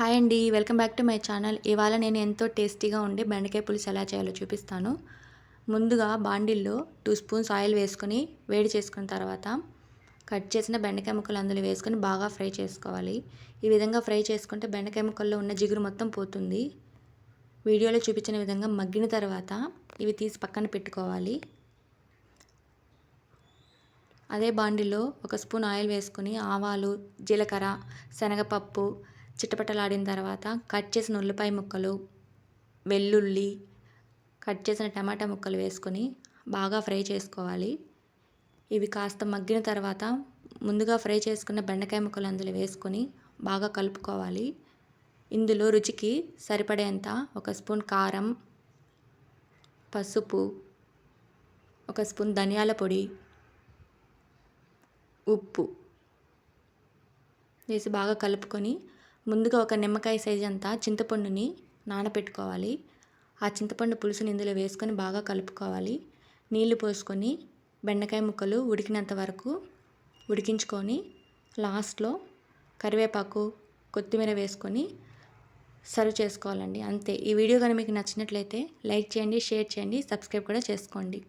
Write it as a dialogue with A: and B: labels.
A: Hi అండి, welcome back to my channel. ఇవాళ నేను ఎంతో టేస్టీగా ఉండే బెండకాయ పులుసు ఎలా చేయాలో చూపిస్తాను. ముందుగా బాండిల్లో 2 స్పూన్స్ ఆయిల్ వేసుకొని వేడి చేసుకున్న తర్వాత కట్ చేసిన బెండకాయ ముక్కలు అందులో వేసుకొని బాగా ఫ్రై చేసుకోవాలి. ఈ విధంగా ఫ్రై చేసుకుంటే బెండకాయ ముక్కల్లో ఉన్న జిగురు మొత్తం పోతుంది. వీడియోలో చూపించిన విధంగా మగ్గిన తర్వాత ఇవి తీసి పక్కన పెట్టుకోవాలి. అదే బాండిల్లో 1 స్పూన్ ఆయిల్ వేసుకొని ఆవాలు, జీలకర్ర, శనగపప్పు చిటపటలాడిన తర్వాత కట్ చేసిన ఉల్లిపాయ ముక్కలు, వెల్లుల్లి, కట్ చేసిన టమాటా ముక్కలు వేసుకొని బాగా ఫ్రై చేసుకోవాలి. ఇవి కాస్త మగ్గిన తర్వాత ముందుగా ఫ్రై చేసుకున్న బెండకాయ ముక్కలు అందులో వేసుకొని బాగా కలుపుకోవాలి. ఇందులో రుచికి సరిపడేంత 1 స్పూన్ కారం, పసుపు, 1 స్పూన్ ధనియాల పొడి, ఉప్పు వేసి బాగా కలుపుకొని ముందుగా ఒక నిమ్మకాయ సైజ్ అంతా చింతపండుని నానబెట్టుకోవాలి. ఆ చింతపండు పులుసుని ఇందులో వేసుకొని బాగా కలుపుకోవాలి. నీళ్లు పోసుకొని బెండకాయ ముక్కలు ఉడికినంత వరకు ఉడికించుకొని లాస్ట్లో కరివేపాకు, కొత్తిమీర వేసుకొని సర్వ్ చేసుకోవాలండి. అంతే. ఈ వీడియో కానీ మీకు నచ్చినట్లయితే లైక్ చేయండి, షేర్ చేయండి, సబ్స్క్రైబ్ కూడా చేసుకోండి.